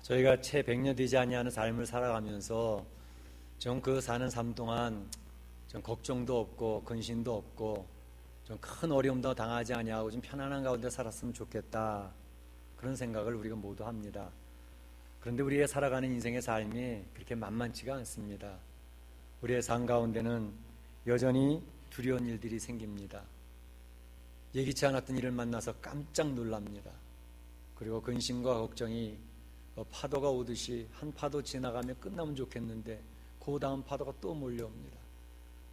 저희가 채 100년 되지 아니하는 삶을 살아가면서 좀 그 사는 삶 동안 좀 걱정도 없고 근심도 없고 좀 큰 어려움도 당하지 아니하고 좀 편안한 가운데 살았으면 좋겠다, 그런 생각을 우리가 모두 합니다. 그런데 우리의 살아가는 인생의 삶이 그렇게 만만치가 않습니다. 우리의 삶 가운데는 여전히 두려운 일들이 생깁니다. 예기치 않았던 일을 만나서 깜짝 놀랍니다. 그리고 근심과 걱정이 파도가 오듯이 한 파도 지나가면 끝나면 좋겠는데 그 다음 파도가 또 몰려옵니다.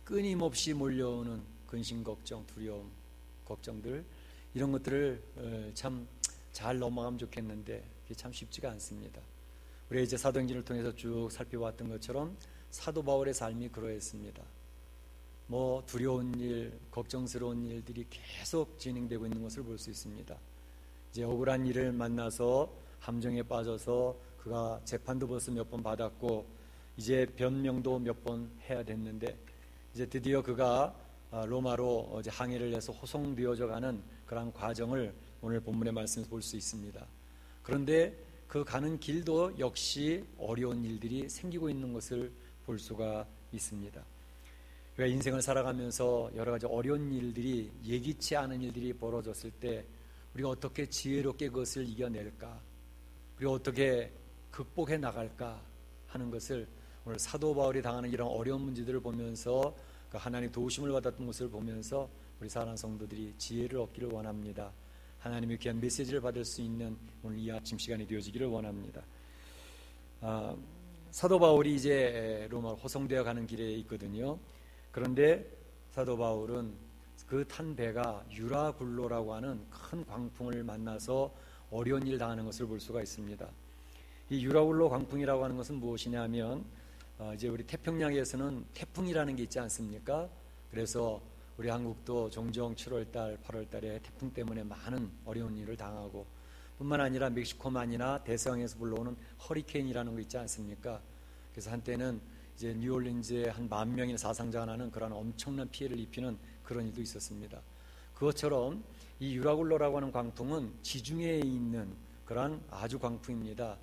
끊임없이 몰려오는 근심, 걱정, 두려움, 걱정들, 이런 것들을 참 잘 넘어가면 좋겠는데 그게 참 쉽지가 않습니다. 우리 이제 사도행전을 통해서 쭉 살펴봤던 것처럼 사도 바울의 삶이 그러했습니다. 두려운 일, 걱정스러운 일들이 계속 진행되고 있는 것을 볼 수 있습니다. 이제 억울한 일을 만나서 함정에 빠져서 그가 재판도 벌써 몇 번 받았고 이제 변명도 몇 번 해야 됐는데 이제 드디어 그가 로마로 이제 항해를 해서 호송되어져 가는 그런 과정을 오늘 본문의 말씀에서 볼 수 있습니다. 그런데 그 가는 길도 역시 어려운 일들이 생기고 있는 것을 볼 수가 있습니다. 우리가 인생을 살아가면서 여러 가지 어려운 일들이, 예기치 않은 일들이 벌어졌을 때 우리가 어떻게 지혜롭게 그것을 이겨낼까, 그리고 어떻게 극복해 나갈까 하는 것을 오늘 사도 바울이 당하는 이런 어려운 문제들을 보면서 그 하나님 도우심을 받았던 것을 보면서 우리 사랑하는 성도들이 지혜를 얻기를 원합니다. 하나님의 귀한 메시지를 받을 수 있는 오늘 이 아침 시간이 되어지기를 원합니다. 사도 바울이 이제 로마로 호송되어 가는 길에 있거든요. 그런데 사도 바울은 그 탄 배가 유라굴로라고 하는 큰 광풍을 만나서 어려운 일 당하는 것을 볼 수가 있습니다. 이 유라굴로 광풍이라고 하는 것은 무엇이냐면 이제 우리 태평양에서는 태풍이라는 게 있지 않습니까? 그래서 우리 한국도 종종 7월달, 8월달에 태풍 때문에 많은 어려운 일을 당하고, 뿐만 아니라 멕시코만이나 대서양에서 불러오는 허리케인이라는 거 있지 않습니까? 그래서 한때는 이제 뉴올린즈에 한 10,000명의 사상자가 나는 그런 엄청난 피해를 입히는 그런 일도 있었습니다. 그것처럼 이 유라굴로라고 하는 광풍은 지중해에 있는 그런 아주 광풍입니다.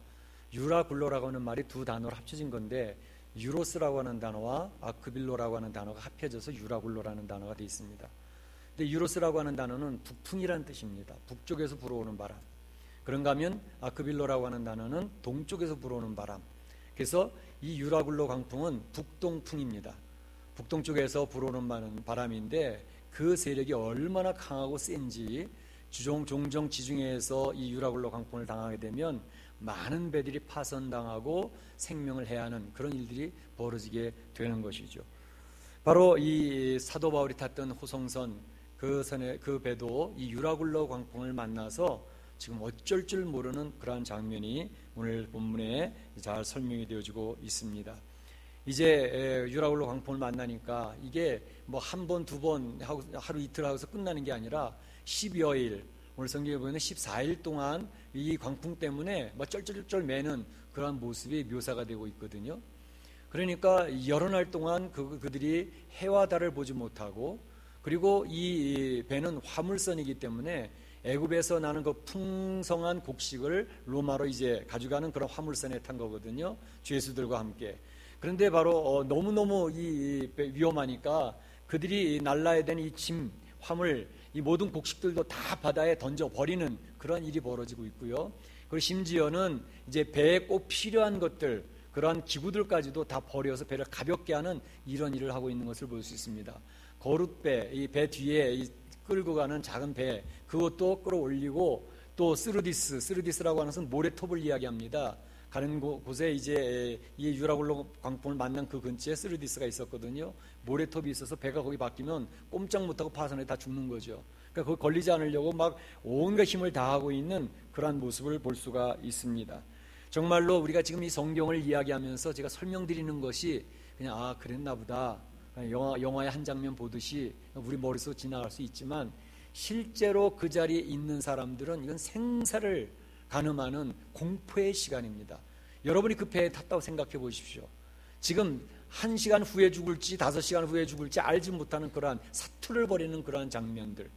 유라굴로라고 하는 말이 두 단어로 합쳐진 건데 유로스라고 하는 단어와 아크빌로라고 하는 단어가 합해져서 유라굴로라는 단어가 되어 있습니다. 근데 유로스라고 하는 단어는 북풍이라는 뜻입니다. 북쪽에서 불어오는 바람. 그런가 하면 아크빌로라고 하는 단어는 동쪽에서 불어오는 바람. 그래서 이 유라굴로 광풍은 북동풍입니다. 북동쪽에서 불어오는 바람인데 그 세력이 얼마나 강하고 센지 종종 지중해에서 이 유라굴로 광풍을 당하게 되면 많은 배들이 파손당하고 생명을 해야 하는 그런 일들이 벌어지게 되는 것이죠. 바로 이 사도 바울이 탔던 호송선, 그 배도 이 유라굴로 광풍을 만나서 지금 어쩔 줄 모르는 그러한 장면이 오늘 본문에 잘 설명이 되어지고 있습니다. 이제 유라굴로 광풍을 만나니까 이게 한 번, 두 번 하고 하루 이틀 하고서 끝나는 게 아니라 10여일, 오늘 성경에 보면 14일 동안 이 광풍 때문에 쩔쩔쩔 매는 그러한 모습이 묘사가 되고 있거든요. 그러니까 여러 날 동안 그들이 해와 달을 보지 못하고, 그리고 이 배는 화물선이기 때문에 애굽에서 나는 그 풍성한 곡식을 로마로 이제 가져가는 그런 화물선에 탄 거거든요. 죄수들과 함께. 그런데 바로 너무너무 위험하니까 그들이 날라야 되는 이 짐, 화물, 이 모든 곡식들도 다 바다에 던져버리는 그런 일이 벌어지고 있고요. 그리고 심지어는 이제 배에 꼭 필요한 것들, 그러한 기구들까지도 다 버려서 배를 가볍게 하는 이런 일을 하고 있는 것을 볼 수 있습니다. 거룻배, 이 배 뒤에 끌고 가는 작은 배, 그것도 끌어올리고, 또 스르디스라고 하는 것은 모래톱을 이야기합니다. 가는 곳에 이제 이 유라굴로 광풍을 만난 그 근처에 스르디스가 있었거든요. 모래톱이 있어서 배가 거기 바뀌면 꼼짝 못하고 파선에 다 죽는 거죠. 그러니까 거기 걸리지 않으려고 막 온갖 힘을 다하고 있는 그러한 모습을 볼 수가 있습니다. 정말로 우리가 지금 이 성경을 이야기하면서 제가 설명드리는 것이 그냥 그랬나 보다, 영화의 한 장면 보듯이 우리 머릿속으로 지나갈 수 있지만, 실제로 그 자리에 있는 사람들은 이건 생사를 가늠하는 공포의 시간입니다. 여러분이 그 배에 탔다고 생각해 보십시오. 지금 1시간 후에 죽을지 5시간 후에 죽을지 알지 못하는 그러한 사투를 벌이는 그러한 장면들,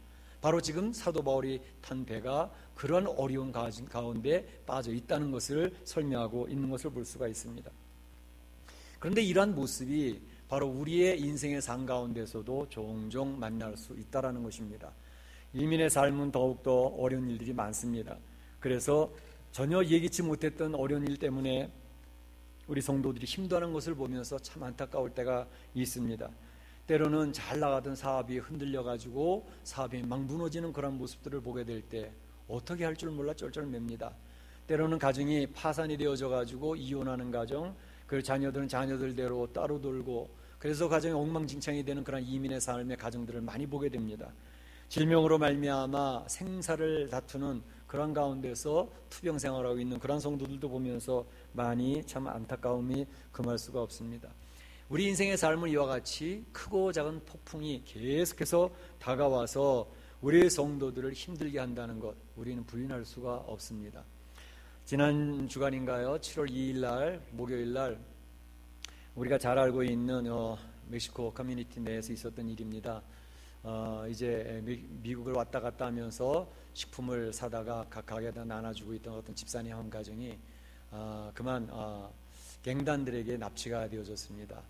바로 지금 사도 바울이 탄 배가 그런 어려운 가운데 빠져 있다는 것을 설명하고 있는 것을 볼 수가 있습니다. 그런데 이러한 모습이 바로 우리의 인생의 삶 가운데서도 종종 만날 수 있다는 것입니다. 이민의 삶은 더욱더 어려운 일들이 많습니다. 그래서 전혀 예기치 못했던 어려운 일 때문에 우리 성도들이 힘들어하는 것을 보면서 참 안타까울 때가 있습니다. 때로는 잘 나가던 사업이 흔들려가지고 사업이 막 무너지는 그런 모습들을 보게 될 때 어떻게 할 줄 몰라 쩔쩔맵니다. 때로는 가정이 파산이 되어져가지고 이혼하는 가정, 그 자녀들은 자녀들대로 따로 돌고, 그래서 가정이 엉망진창이 되는 그런 이민의 삶의 가정들을 많이 보게 됩니다. 질병으로 말미암아 생사를 다투는 그런 가운데서 투병 생활하고 있는 그런 성도들도 보면서 많이 참 안타까움이 금할 수가 없습니다. 우리 인생의 삶은 이와 같이 크고 작은 폭풍이 계속해서 다가와서 우리 성도들을 힘들게 한다는 것, 우리는 부인할 수가 없습니다. 지난 주간인가요? 7월 2일 날 목요일 날 우리가 잘 알고 있는 멕시코 커뮤니티 내에서 있었던 일입니다. 이제 미국을 왔다 갔다 하면서 식품을 사다가 각 가게에다 나눠주고 있던 어떤 집사님 한 가정이 그만 갱단들에게 납치가 되어졌습니다.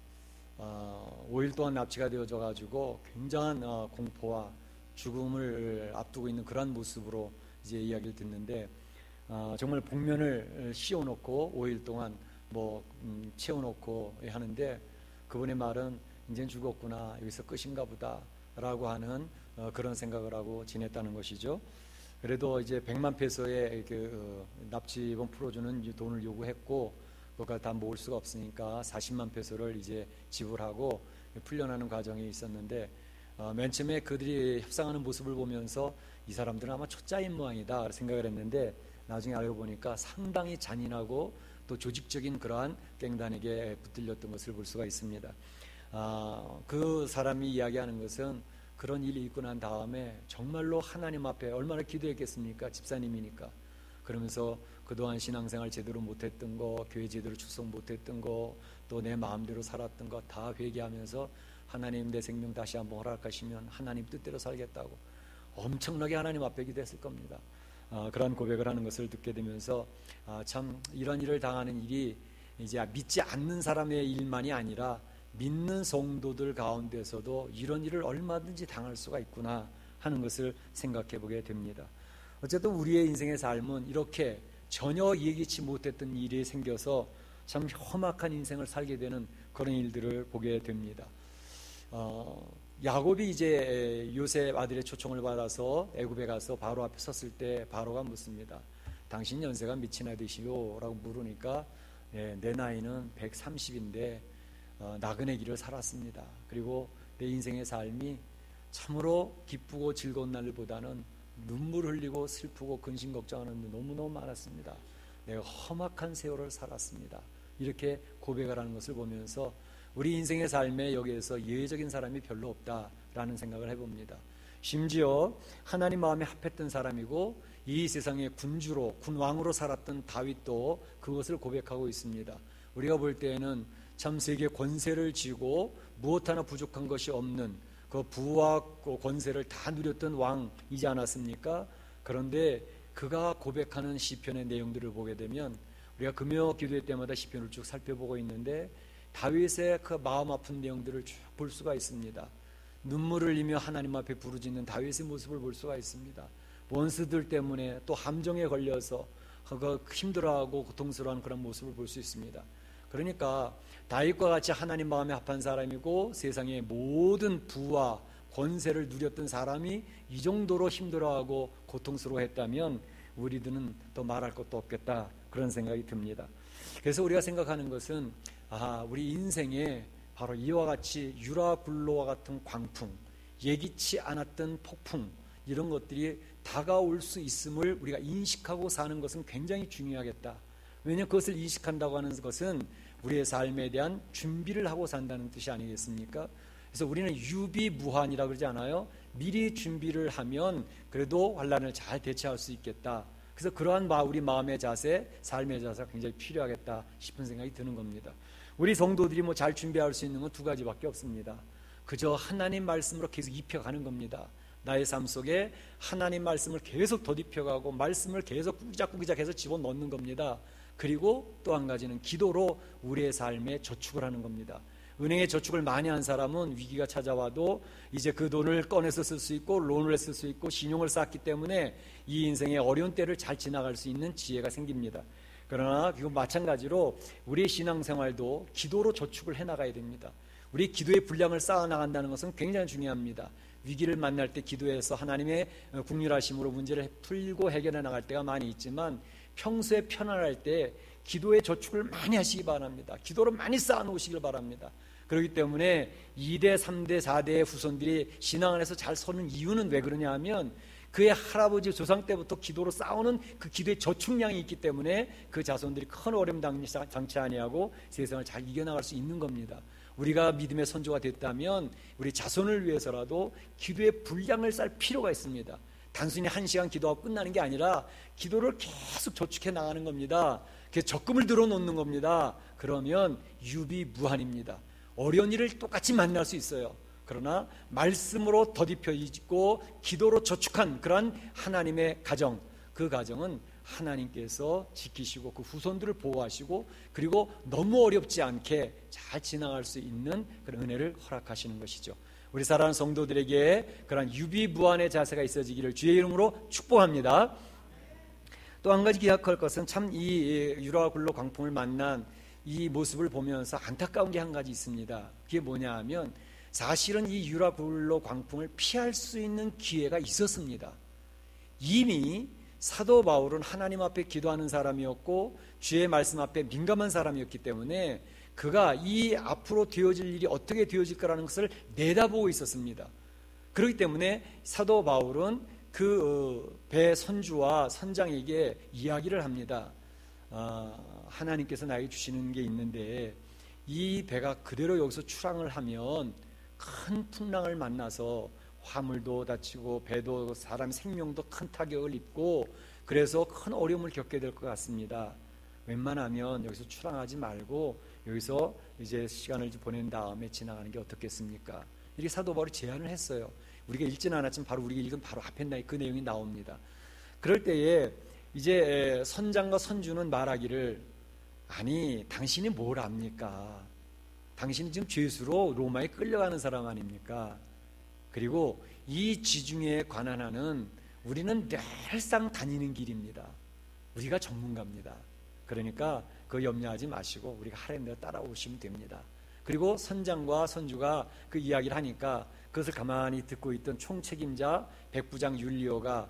5일 동안 납치가 되어져 가지고 굉장한 공포와 죽음을 앞두고 있는 그런 모습으로 이제 이야기를 듣는데, 정말 복면을 씌워놓고 5일 동안 채워놓고 하는데, 그분의 말은 이제는 죽었구나, 여기서 끝인가 보다 라고 하는 그런 생각을 하고 지냈다는 것이죠. 그래도 이제 100만 페소의 납치범 풀어주는 돈을 요구했고, 그걸 다 모을 수가 없으니까 40만 페소를 이제 지불하고 풀려나는 과정이 있었는데, 맨 처음에 그들이 협상하는 모습을 보면서 이 사람들은 아마 초짜인 모양이다 생각을 했는데, 나중에 알고 보니까 상당히 잔인하고 또 조직적인 그러한 갱단에게 붙들렸던 것을 볼 수가 있습니다. 그 사람이 이야기하는 것은 그런 일이 있고 난 다음에 정말로 하나님 앞에 얼마나 기도했겠습니까? 집사님이니까. 그러면서 그동안 신앙생활 제대로 못했던 거, 교회 제대로 출석 못했던 거, 또 내 마음대로 살았던 거 다 회개하면서 하나님 내 생명 다시 한번 허락하시면 하나님 뜻대로 살겠다고 엄청나게 하나님 앞에 기도했을 겁니다. 그런 고백을 하는 것을 듣게 되면서 참 이런 일을 당하는 일이 이제 믿지 않는 사람의 일만이 아니라 믿는 성도들 가운데서도 이런 일을 얼마든지 당할 수가 있구나 하는 것을 생각해 보게 됩니다. 어쨌든 우리의 인생의 삶은 이렇게 전혀 예기치 못했던 일이 생겨서 참 험악한 인생을 살게 되는 그런 일들을 보게 됩니다. 야곱이 이제 요셉 아들의 초청을 받아서 애굽에 가서 바로 앞에 섰을 때 바로가 묻습니다. 당신 연세가 몇이나 되시오? 라고 물으니까 내 나이는 130인데 나그네 길을 살았습니다. 그리고 내 인생의 삶이 참으로 기쁘고 즐거운 날보다는 눈물 흘리고 슬프고 근심 걱정하는 데 너무너무 많았습니다. 내가 험악한 세월을 살았습니다. 이렇게 고백을 하는 것을 보면서 우리 인생의 삶에 여기에서 예외적인 사람이 별로 없다라는 생각을 해봅니다. 심지어 하나님 마음에 합했던 사람이고 이 세상의 군주로 군왕으로 살았던 다윗도 그것을 고백하고 있습니다. 우리가 볼 때에는 참 세계 권세를 쥐고 무엇 하나 부족한 것이 없는 그 부와 권세를 다 누렸던 왕이지 않았습니까? 그런데 그가 고백하는 시편의 내용들을 보게 되면 우리가 금요 기도회 때마다 시편을 쭉 살펴보고 있는데 다윗의 그 마음 아픈 내용들을 쭉 볼 수가 있습니다. 눈물을 흘리며 하나님 앞에 부르짖는 다윗의 모습을 볼 수가 있습니다. 원수들 때문에 또 함정에 걸려서 힘들어하고 고통스러워하는 그런 모습을 볼 수 있습니다. 그러니까 다윗과 같이 하나님 마음에 합한 사람이고 세상의 모든 부와 권세를 누렸던 사람이 이 정도로 힘들어하고 고통스러워했다면 우리들은 더 말할 것도 없겠다, 그런 생각이 듭니다. 그래서 우리가 생각하는 것은 우리 인생에 바로 이와 같이 유라굴로와 같은 광풍, 예기치 않았던 폭풍, 이런 것들이 다가올 수 있음을 우리가 인식하고 사는 것은 굉장히 중요하겠다. 왜냐하면 그것을 인식한다고 하는 것은 우리의 삶에 대한 준비를 하고 산다는 뜻이 아니겠습니까? 그래서 우리는 유비무환이라고 그러지 않아요? 미리 준비를 하면 그래도 환난을 잘 대처할 수 있겠다. 그래서 그러한 우리 마음의 자세, 삶의 자세가 굉장히 필요하겠다 싶은 생각이 드는 겁니다. 우리 성도들이 잘 준비할 수 있는 건 두 가지밖에 없습니다. 그저 하나님 말씀으로 계속 입혀가는 겁니다. 나의 삶 속에 하나님 말씀을 계속 더딥혀가고 말씀을 계속 꾸기작꾸기작 해서 집어넣는 겁니다. 그리고 또 한 가지는 기도로 우리의 삶에 저축을 하는 겁니다. 은행에 저축을 많이 한 사람은 위기가 찾아와도 이제 그 돈을 꺼내서 쓸 수 있고 론을 쓸 수 있고 신용을 쌓기 때문에 이 인생의 어려운 때를 잘 지나갈 수 있는 지혜가 생깁니다. 그러나 그거 마찬가지로 우리의 신앙생활도 기도로 저축을 해나가야 됩니다. 우리 기도의 분량을 쌓아나간다는 것은 굉장히 중요합니다. 위기를 만날 때 기도해서 하나님의 긍휼하심으로 문제를 풀고 해결해 나갈 때가 많이 있지만 평소에 편안할 때 기도의 저축을 많이 하시기 바랍니다. 기도로 많이 쌓아놓으시길 바랍니다. 그렇기 때문에 2대, 3대, 4대의 후손들이 신앙 안에서 잘 서는 이유는 왜 그러냐 하면 그의 할아버지 조상 때부터 기도로 쌓아오는 그 기도의 저축량이 있기 때문에 그 자손들이 큰 어려움 당치 아니하고 세상을 잘 이겨나갈 수 있는 겁니다. 우리가 믿음의 선조가 됐다면 우리 자손을 위해서라도 기도의 분량을 쌓을 필요가 있습니다. 단순히 1시간 기도하고 끝나는 게 아니라 기도를 계속 저축해 나가는 겁니다. 적금을 들어놓는 겁니다. 그러면 유비무한입니다. 어려운 일을 똑같이 만날 수 있어요. 그러나 말씀으로 더딥혀지고 기도로 저축한 그러한 하나님의 가정, 그 가정은 하나님께서 지키시고 그 후손들을 보호하시고 그리고 너무 어렵지 않게 잘 지나갈 수 있는 그런 은혜를 허락하시는 것이죠. 우리 사랑하는 성도들에게 그런 유비무한의 자세가 있어지기를 주의 이름으로 축복합니다. 또 한 가지 기억할 것은 참 이 유라굴로 광풍을 만난 이 모습을 보면서 안타까운 게 한 가지 있습니다. 그게 뭐냐 하면 사실은 이 유라굴로 광풍을 피할 수 있는 기회가 있었습니다. 이미 사도 바울은 하나님 앞에 기도하는 사람이었고 주의 말씀 앞에 민감한 사람이었기 때문에 그가 이 앞으로 되어질 일이 어떻게 되어질 거라는 것을 내다보고 있었습니다. 그렇기 때문에 사도 바울은 그 배 선주와 선장에게 이야기를 합니다. 하나님께서 나에게 주시는 게 있는데 이 배가 그대로 여기서 출항을 하면 큰 풍랑을 만나서 화물도 다치고 배도 사람 생명도 큰 타격을 입고 그래서 큰 어려움을 겪게 될 것 같습니다. 웬만하면 여기서 출항하지 말고 여기서 이제 시간을 보낸 다음에 지나가는 게 어떻겠습니까? 이렇게 사도 바울이 제안을 했어요. 우리가 읽지는 않았지만 바로 우리가 읽은 바로 앞에 그 내용이 나옵니다. 그럴 때에 이제 선장과 선주는 말하기를 아니 당신이 뭘 압니까? 당신이 지금 죄수로 로마에 끌려가는 사람 아닙니까? 그리고 이 지중해에 관한 한은 우리는 늘상 다니는 길입니다. 우리가 전문가입니다. 그러니까 그거 염려하지 마시고 우리가 하라는 대로 따라오시면 됩니다. 그리고 선장과 선주가 그 이야기를 하니까 그것을 가만히 듣고 있던 총책임자 백부장 율리오가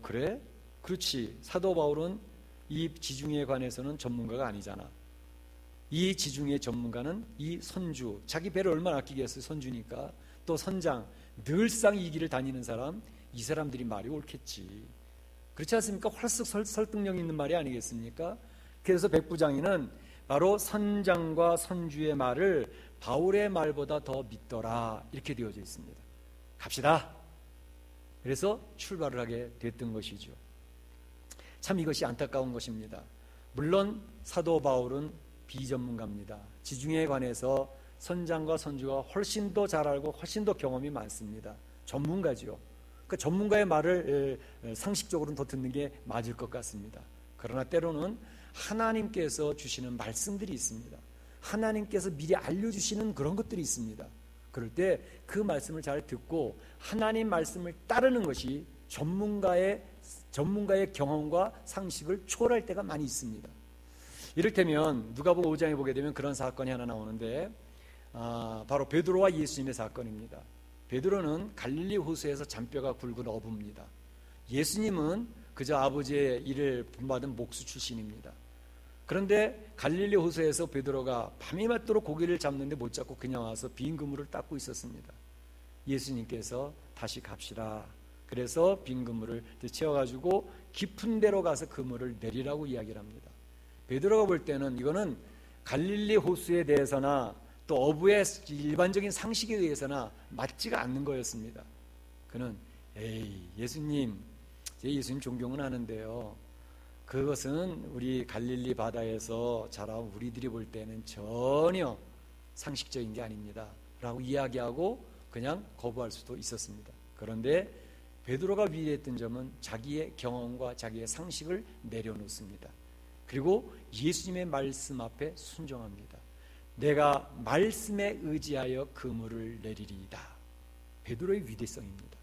그래? 그렇지. 사도 바울은 이 지중해에 관해서는 전문가가 아니잖아. 이 지중해 전문가는 이 선주, 자기 배를 얼마나 아끼겠어요. 선주니까. 또 선장, 늘상 이 길을 다니는 사람, 이 사람들이 말이 옳겠지. 그렇지 않습니까? 훨씬 설득력 있는 말이 아니겠습니까? 그래서 백부장이는 바로 선장과 선주의 말을 바울의 말보다 더 믿더라 이렇게 되어져 있습니다. 갑시다. 그래서 출발을 하게 됐던 것이죠. 참 이것이 안타까운 것입니다. 물론 사도 바울은 비전문가입니다. 지중해에 관해서 선장과 선주가 훨씬 더 잘 알고 훨씬 더 경험이 많습니다. 전문가죠. 그 전문가의 말을 상식적으로는 더 듣는 게 맞을 것 같습니다. 그러나 때로는 하나님께서 주시는 말씀들이 있습니다. 하나님께서 미리 알려주시는 그런 것들이 있습니다. 그럴 때 그 말씀을 잘 듣고 하나님 말씀을 따르는 것이 전문가의 경험과 상식을 초월할 때가 많이 있습니다. 이를테면 누가복음 5장에 보게 되면 그런 사건이 하나 나오는데 바로 베드로와 예수님의 사건입니다. 베드로는 갈릴리 호수에서 잔뼈가 굵은 어부입니다. 예수님은 그저 아버지의 일을 본받은 목수 출신입니다. 그런데 갈릴리 호수에서 베드로가 밤이 맞도록 고기를 잡는데 못 잡고 그냥 와서 빈 그물을 닦고 있었습니다. 예수님께서 다시 갑시다. 그래서 빈 그물을 채워가지고 깊은 데로 가서 그물을 내리라고 이야기를 합니다. 베드로가 볼 때는 이거는 갈릴리 호수에 대해서나 또 어부의 일반적인 상식에 의해서나 맞지가 않는 거였습니다. 그는 예수님, 제 예수님 존경은 하는데요. 그것은 우리 갈릴리 바다에서 자라온 우리들이 볼 때는 전혀 상식적인 게 아닙니다. 라고 이야기하고 그냥 거부할 수도 있었습니다. 그런데 베드로가 위대했던 점은 자기의 경험과 자기의 상식을 내려놓습니다. 그리고 예수님의 말씀 앞에 순종합니다. 내가 말씀에 의지하여 그물을 내리리이다. 베드로의 위대성입니다.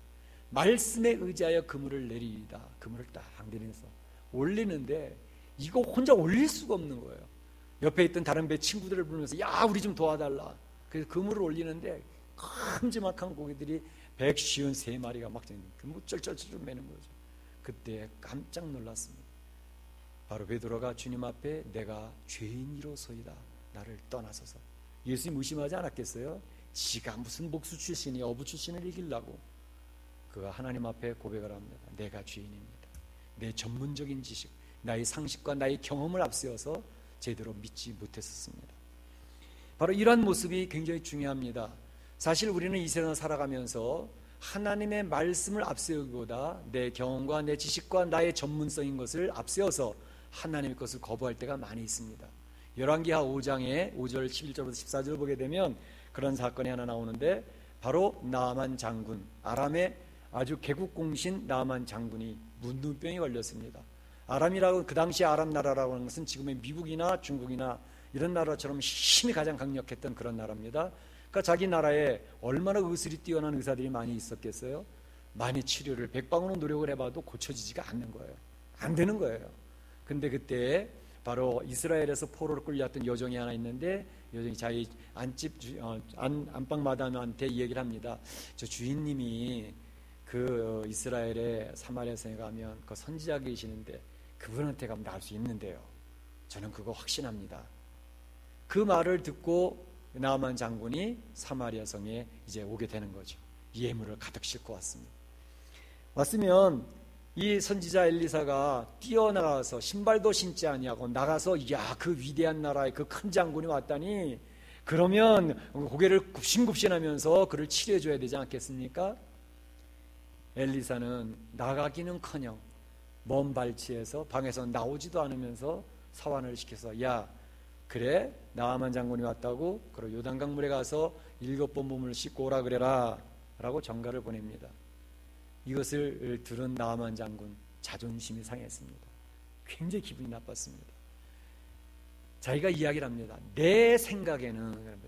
말씀에 의지하여 그물을 내리리이다. 그물을 딱 내려서 올리는데 이거 혼자 올릴 수가 없는 거예요. 옆에 있던 다른 배 친구들을 부르면서 야 우리 좀 도와달라. 그래서 그물을 올리는데 큼지막한 고기들이 153마리가 막 쩔쩔쩔 매는 거죠. 그때 깜짝 놀랐습니다. 바로 베드로가 주님 앞에 내가 죄인이로소이다. 나를 떠나소서. 예수님 의심하지 않았겠어요? 지가 무슨 목수 출신이 어부 출신을 이기려고. 그가 하나님 앞에 고백을 합니다. 내가 죄인입니다. 내 전문적인 지식, 나의 상식과 나의 경험을 앞세워서 제대로 믿지 못했었습니다. 바로 이러한 모습이 굉장히 중요합니다. 사실 우리는 이 세상을 살아가면서 하나님의 말씀을 앞세우기보다 내 경험과 내 지식과 나의 전문성인 것을 앞세워서 하나님의 것을 거부할 때가 많이 있습니다. 열왕기하 5장에 5절 11절부터 14절을 보게 되면 그런 사건이 하나 나오는데 바로 나아만 장군, 아람의 아주 개국공신 나아만 장군이 문둥병이 걸렸습니다. 아람이라고, 그 당시 아람 나라라고 하는 것은 지금의 미국이나 중국이나 이런 나라처럼 힘이 가장 강력했던 그런 나라입니다. 그러니까 자기 나라에 얼마나 의술이 뛰어난 의사들이 많이 있었겠어요? 많이 치료를 백방으로 노력을 해봐도 고쳐지지가 않는 거예요. 안 되는 거예요. 근데 그때 바로 이스라엘에서 포로로 끌려왔던 여종이 하나 있는데 여종이 자기 안방 마담한테 이 얘기를 합니다. 저 주인님이 그 이스라엘의 사마리아성에 가면 그 선지자 계시는데 그분한테 가면 나을 수 있는데요. 저는 그거 확신합니다. 그 말을 듣고 나아만 장군이 사마리아 성에 이제 오게 되는 거죠. 예물을 가득 싣고 왔습니다. 왔으면 이 선지자 엘리사가 뛰어나가서 신발도 신지 아니하고 나가서 야, 그 위대한 나라의 그 큰 장군이 왔다니 그러면 고개를 굽신굽신하면서 그를 치료해 줘야 되지 않겠습니까? 엘리사는 나가기는커녕 먼 발치에서 방에서 나오지도 않으면서 사환을 시켜서 야 그래 나아만 장군이 왔다고 그럼 요단강물에 가서 7번 몸을 씻고 오라 그래라 라고 전가를 보냅니다. 이것을 들은 나아만 장군 자존심이 상했습니다. 굉장히 기분이 나빴습니다. 자기가 이야기를 합니다. 내 생각에는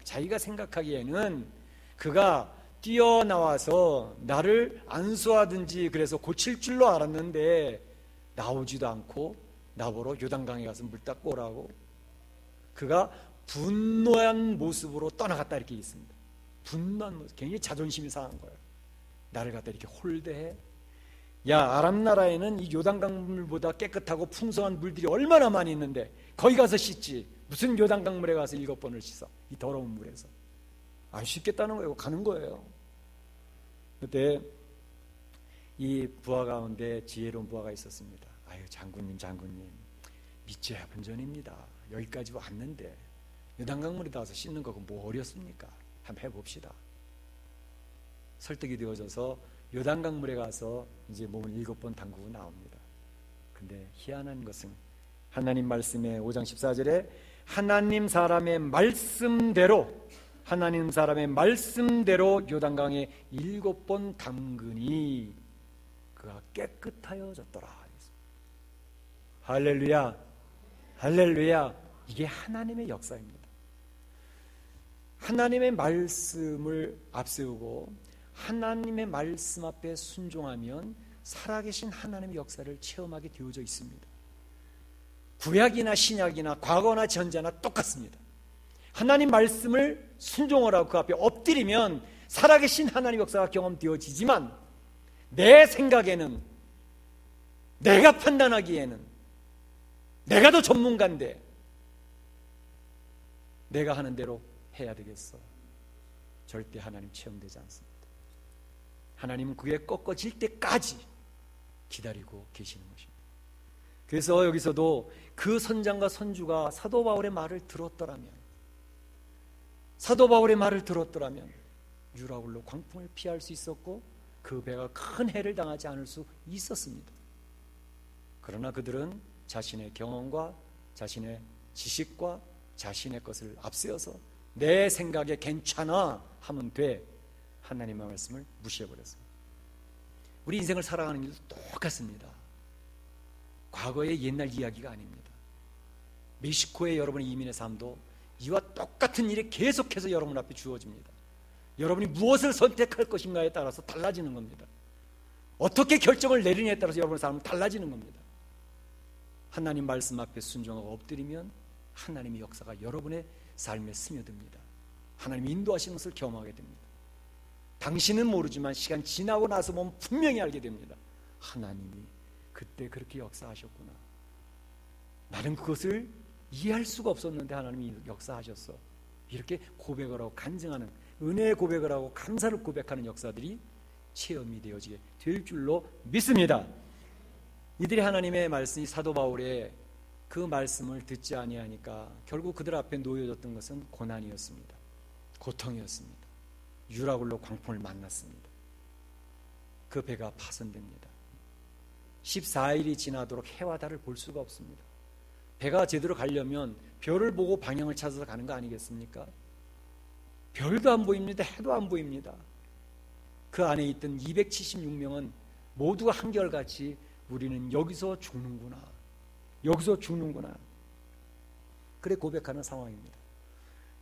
자기가 생각하기에는 그가 뛰어나와서 나를 안수하든지 그래서 고칠 줄로 알았는데 나오지도 않고 나보러 요단강에 가서 물 닦고 오라고. 그가 분노한 모습으로 떠나갔다 이렇게 있습니다. 분노한 모습, 굉장히 자존심이 상한 거예요. 나를 갖다 이렇게 홀대해. 야, 아람 나라에는 이 요단강물보다 깨끗하고 풍성한 물들이 얼마나 많이 있는데 거기 가서 씻지. 무슨 요단강물에 가서 7번을 씻어. 이 더러운 물에서. 안 씻겠다는 거예요. 가는 거예요. 그때 이 부하 가운데 지혜로운 부하가 있었습니다. 아유, 장군님 믿져야 본전입니다. 여기까지 왔는데 요단강물에 가서 씻는 거고 뭐 어렵습니까? 한번 해봅시다. 설득이 되어져서 요단강물에 가서 이제 몸을 7번 담그고 나옵니다. 근데 희한한 것은 하나님 말씀에 5장 14절에 하나님 사람의 말씀대로 요단강에 7번 담그니 그가 깨끗하여졌더라. 할렐루야, 할렐루야. 이게 하나님의 역사입니다. 하나님의 말씀을 앞세우고 하나님의 말씀 앞에 순종하면 살아계신 하나님의 역사를 체험하게 되어져 있습니다. 구약이나 신약이나 과거나 전자나 똑같습니다. 하나님 말씀을 순종하라고 그 앞에 엎드리면 살아계신 하나님의 역사가 경험되어지지만 내 생각에는, 내가 판단하기에는 내가 더 전문가인데 내가 하는 대로 해야 되겠어. 절대 하나님 체험되지 않습니다. 하나님은 그게 꺾어질 때까지 기다리고 계시는 것입니다. 그래서 여기서도 그 선장과 선주가 사도 바울의 말을 들었더라면 유라굴로 광풍을 피할 수 있었고 그 배가 큰 해를 당하지 않을 수 있었습니다. 그러나 그들은 자신의 경험과 자신의 지식과 자신의 것을 앞세워서 내 생각에 괜찮아 하면 돼. 하나님의 말씀을 무시해버렸어요. 우리 인생을 살아가는 일도 똑같습니다. 과거의 옛날 이야기가 아닙니다. 멕시코의 여러분의 이민의 삶도 이와 똑같은 일이 계속해서 여러분 앞에 주어집니다. 여러분이 무엇을 선택할 것인가에 따라서 달라지는 겁니다. 어떻게 결정을 내리느냐에 따라서 여러분의 삶은 달라지는 겁니다. 하나님 말씀 앞에 순종하고 엎드리면 하나님의 역사가 여러분의 삶에 스며듭니다. 하나님이 인도하시는 것을 경험하게 됩니다. 당신은 모르지만 시간 지나고 나서 보면 분명히 알게 됩니다. 하나님이 그때 그렇게 역사하셨구나. 나는 그것을 이해할 수가 없었는데 하나님이 역사하셨어. 이렇게 고백을 하고 간증하는, 은혜의 고백을 하고 감사를 고백하는 역사들이 체험이 되어지게 될 줄로 믿습니다. 이들이 하나님의 말씀이 사도 바울의 그 말씀을 듣지 아니하니까 결국 그들 앞에 놓여졌던 것은 고난이었습니다. 고통이었습니다. 유라굴로 광풍을 만났습니다. 그 배가 파손됩니다. 14일이 지나도록 해와 달을 볼 수가 없습니다. 배가 제대로 가려면 별을 보고 방향을 찾아서 가는 거 아니겠습니까? 별도 안 보입니다. 해도 안 보입니다. 그 안에 있던 276명은 모두가 한결같이 우리는 여기서 죽는구나. 여기서 죽는구나. 그래 고백하는 상황입니다.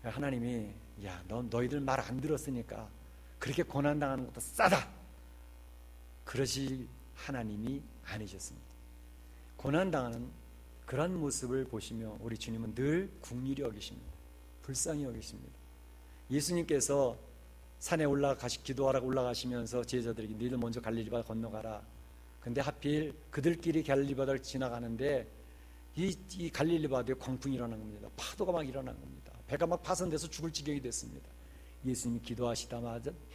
하나님이 야, 너희들 말 안 들었으니까 그렇게 고난당하는 것도 싸다. 그러실 하나님이 아니셨습니다. 고난당하는 그런 모습을 보시며 우리 주님은 늘 긍휼히 여기십니다. 불쌍히 여기십니다. 예수님께서 산에 기도하라고 올라가시면서 제자들에게 너희들 먼저 갈릴리 바다 건너가라. 근데 하필 그들끼리 갈릴리 바다를 지나가는데 이 갈릴리 바다에 광풍이 일어난 겁니다. 파도가 막 일어난 겁니다. 배가 막 파손돼서 죽을 지경이 됐습니다. 예수님이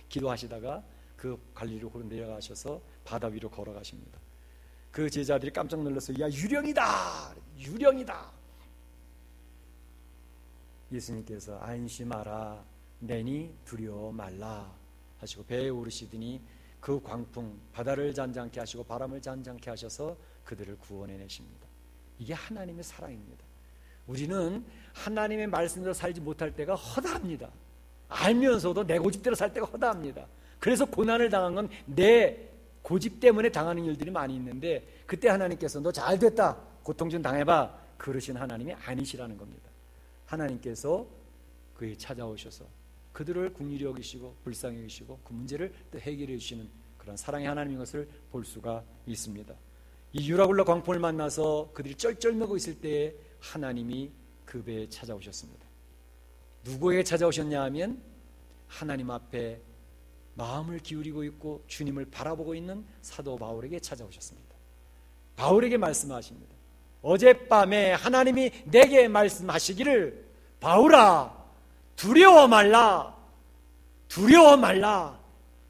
기도하시다가 그 갈릴리로 내려가셔서 바다 위로 걸어가십니다. 그 제자들이 깜짝 놀랐어요. 야, 유령이다! 유령이다! 예수님께서 안심하라, 내니 두려워 말라 하시고 배에 오르시더니 그 광풍, 바다를 잔잔케 하시고 바람을 잔잔케 하셔서 그들을 구원해내십니다. 이게 하나님의 사랑입니다. 우리는 하나님의 말씀대로 살지 못할 때가 허다합니다. 알면서도 내 고집대로 살 때가 허다합니다. 그래서 고난을 당한 건 내 고집 때문에 당하는 일들이 많이 있는데 그때 하나님께서 너 잘됐다, 고통 좀 당해봐, 그러신 하나님이 아니시라는 겁니다. 하나님께서 그에 찾아오셔서 그들을 긍휼히 여기시고 불쌍히 여기시고 그 문제를 또 해결해 주시는 그런 사랑의 하나님인 것을 볼 수가 있습니다. 이 유라굴로 광풍을 만나서 그들이 쩔쩔매고 있을 때에 하나님이 그 배에 찾아오셨습니다. 누구에게 찾아오셨냐 하면 하나님 앞에 마음을 기울이고 있고 주님을 바라보고 있는 사도 바울에게 찾아오셨습니다. 바울에게 말씀하십니다. 어젯밤에 하나님이 내게 말씀하시기를 바울아 두려워 말라, 두려워 말라,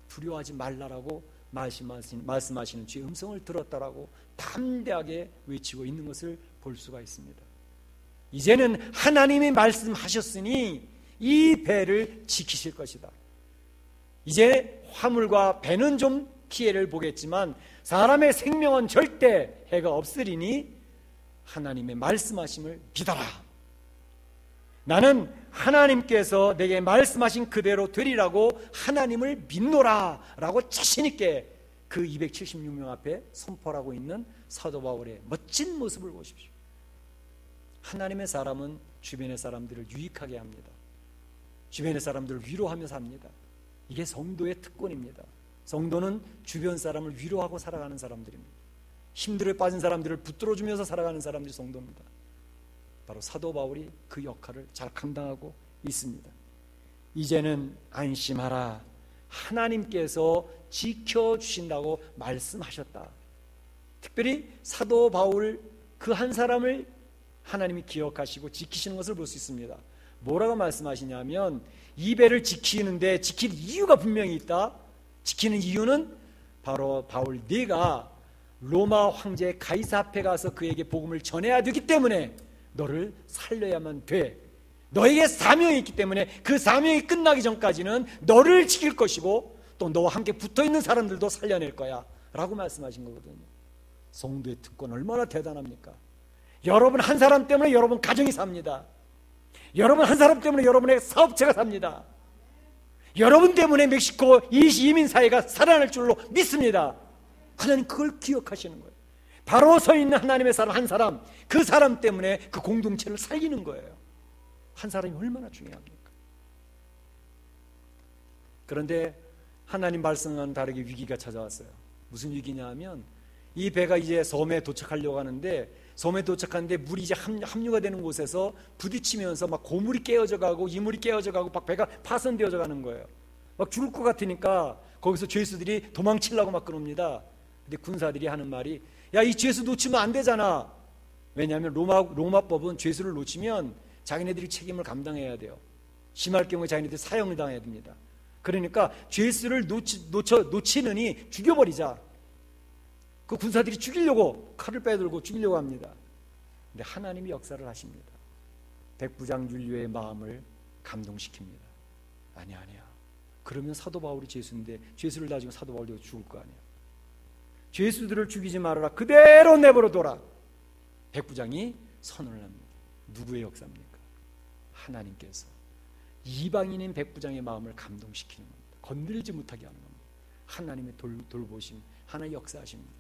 두려워하지 말라라고 말씀하시는 주의 음성을 들었다라고 담대하게 외치고 있는 것을 볼 수가 있습니다. 이제는 하나님이 말씀하셨으니 이 배를 지키실 것이다. 이제 화물과 배는 좀 피해를 보겠지만 사람의 생명은 절대 해가 없으리니 하나님의 말씀하심을 믿어라. 나는 하나님께서 내게 말씀하신 그대로 되리라고 하나님을 믿노라 라고 자신있게 그 276명 앞에 선포하고 있는 사도 바울의 멋진 모습을 보십시오. 하나님의 사람은 주변의 사람들을 유익하게 합니다. 주변의 사람들을 위로하며 삽니다. 이게 성도의 특권입니다. 성도는 주변 사람을 위로하고 살아가는 사람들입니다. 힘들에 빠진 사람들을 붙들어주면서 살아가는 사람들이 성도입니다. 바로 사도 바울이 그 역할을 잘 감당하고 있습니다. 이제는 안심하라, 하나님께서 지켜주신다고 말씀하셨다. 특별히 사도 바울 그 한 사람을 하나님이 기억하시고 지키시는 것을 볼 수 있습니다. 뭐라고 말씀하시냐면 이 배를 지키는데 지킬 이유가 분명히 있다. 지키는 이유는 바로 바울 네가 로마 황제 가이사 앞에 가서 그에게 복음을 전해야 되기 때문에 너를 살려야만 돼. 너에게 사명이 있기 때문에 그 사명이 끝나기 전까지는 너를 지킬 것이고 또 너와 함께 붙어있는 사람들도 살려낼 거야 라고 말씀하신 거거든요. 성도의 특권 얼마나 대단합니까? 여러분 한 사람 때문에 여러분 가정이 삽니다. 여러분 한 사람 때문에 여러분의 사업체가 삽니다. 여러분 때문에 멕시코 이민 사회가 살아날 줄로 믿습니다. 하나님 그걸 기억하시는 거예요. 바로 서 있는 하나님의 사람 한 사람, 그 사람 때문에 그 공동체를 살리는 거예요. 한 사람이 얼마나 중요합니까? 그런데 하나님 말씀과는 다르게 위기가 찾아왔어요. 무슨 위기냐 하면 이 배가 이제 섬에 도착하려고 하는데, 섬에 도착하는데 물이 이제 합류가 되는 곳에서 부딪히면서 막 고물이 깨어져 가고 이물이 깨어져 가고 막 배가 파손되어져 가는 거예요. 막 죽을 것 같으니까 거기서 죄수들이 도망치려고 막 그럽니다. 근데 군사들이 하는 말이, 야, 이 죄수 놓치면 안 되잖아. 왜냐하면 로마법은 죄수를 놓치면 자기네들이 책임을 감당해야 돼요. 심할 경우에 자기네들이 사형을 당해야 됩니다. 그러니까 죄수를 놓치느니 죽여버리자. 그 군사들이 죽이려고 칼을 빼들고 죽이려고 합니다. 근데 하나님이 역사를 하십니다. 백부장 율리오의 마음을 감동시킵니다. 아니야. 그러면 사도 바울이 죄수인데 죄수를 놔주고 사도 바울도 죽을 거 아니야. 죄수들을 죽이지 말아라. 그대로 내버려둬라. 백부장이 선언을 합니다. 누구의 역사입니까? 하나님께서 이방인인 백부장의 마음을 감동시키는 겁니다. 건드리지 못하게 하는 겁니다. 하나님의 돌보심, 하나님의 역사하십니다.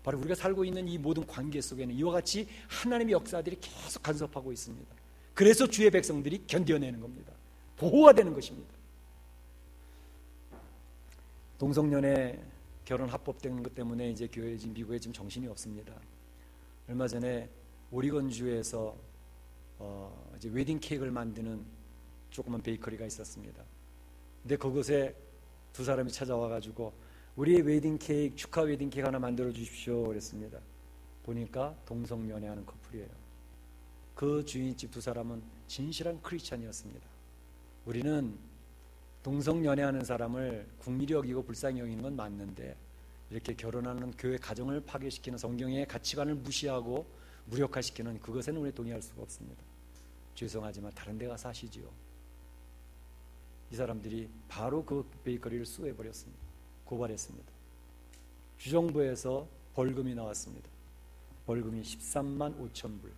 바로 우리가 살고 있는 이 모든 관계 속에는 이와 같이 하나님의 역사들이 계속 간섭하고 있습니다. 그래서 주의 백성들이 견뎌내는 겁니다. 보호가 되는 것입니다. 동성연애 결혼 합법된 것 때문에 이제 미국에 지금 정신이 없습니다. 얼마 전에 오리건주에서 이제 웨딩 케이크를 만드는 조그만 베이커리가 있었습니다. 근데 그곳에 두 사람이 찾아와가지고 우리 웨딩 케이크, 축하 웨딩 케이크 하나 만들어 주십시오 그랬습니다. 보니까 동성연애하는 커플이에요. 그 주인집 두 사람은 진실한 크리스찬이었습니다. 우리는 동성연애하는 사람을 국리를 여기고 불쌍히 여기는 건 맞는데, 이렇게 결혼하는 교회 가정을 파괴시키는 성경의 가치관을 무시하고 무력화시키는 그것에는 우리 동의할 수가 없습니다. 죄송하지만 다른 데 가서 하시지요. 이 사람들이 바로 그 베이커리를 수호해버렸습니다. 고발했습니다. 주정부에서 벌금이 나왔습니다. 벌금이 13만 5천 불.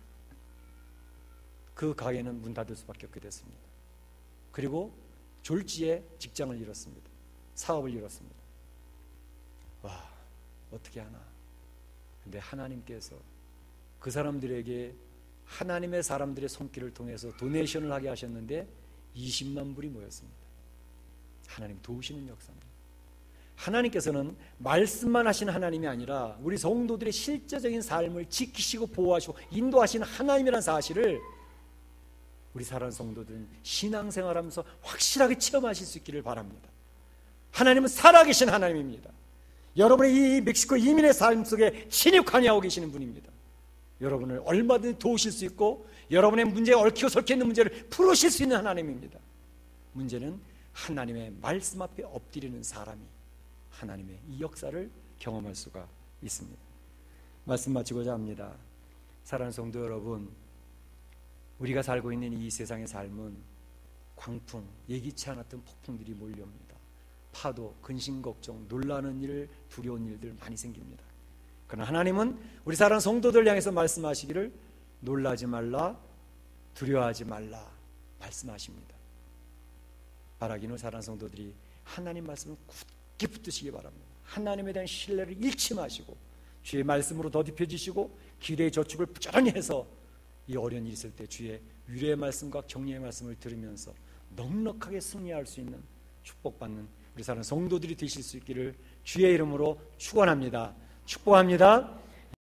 그 가게는 문 닫을 수밖에 없게 됐습니다. 그리고 졸지에 직장을 잃었습니다. 사업을 잃었습니다. 와, 어떻게 하나. 근데 하나님께서 그 사람들에게 하나님의 사람들의 손길을 통해서 도네이션을 하게 하셨는데 20만 불이 모였습니다. 하나님 도우시는 역사입니다. 하나님께서는 말씀만 하시는 하나님이 아니라 우리 성도들의 실제적인 삶을 지키시고 보호하시고 인도하시는 하나님이라는 사실을 우리 사랑하는 성도들은 신앙생활하면서 확실하게 체험하실 수 있기를 바랍니다. 하나님은 살아계신 하나님입니다. 여러분의 이 멕시코 이민의 삶 속에 친히 관여하고 계시는 분입니다. 여러분을 얼마든지 도우실 수 있고 여러분의 문제에 얽히고 설켜 있는 문제를 풀으실 수 있는 하나님입니다. 문제는 하나님의 말씀 앞에 엎드리는 사람이 하나님의 이 역사를 경험할 수가 있습니다. 말씀 마치고자 합니다. 사랑하는 성도 여러분, 우리가 살고 있는 이 세상의 삶은 광풍, 예기치 않았던 폭풍들이 몰려옵니다. 파도, 근심, 걱정, 놀라는 일, 두려운 일들 많이 생깁니다. 그러나 하나님은 우리 사랑하는 성도들 향해서 말씀하시기를 놀라지 말라, 두려워하지 말라 말씀하십니다. 바라기는 사랑하는 성도들이 하나님 말씀을 굳게 붙드시기 바랍니다. 하나님에 대한 신뢰를 잃지 마시고 주의 말씀으로 더딥혀지시고 기대의 저축을 부지런히 해서 이 어려운 일이 있을 때 주의 위로의 말씀과 격려의 말씀을 들으면서 넉넉하게 승리할 수 있는 축복받는 우리 사랑하는 성도들이 되실 수 있기를 주의 이름으로 축원합니다. 축복합니다.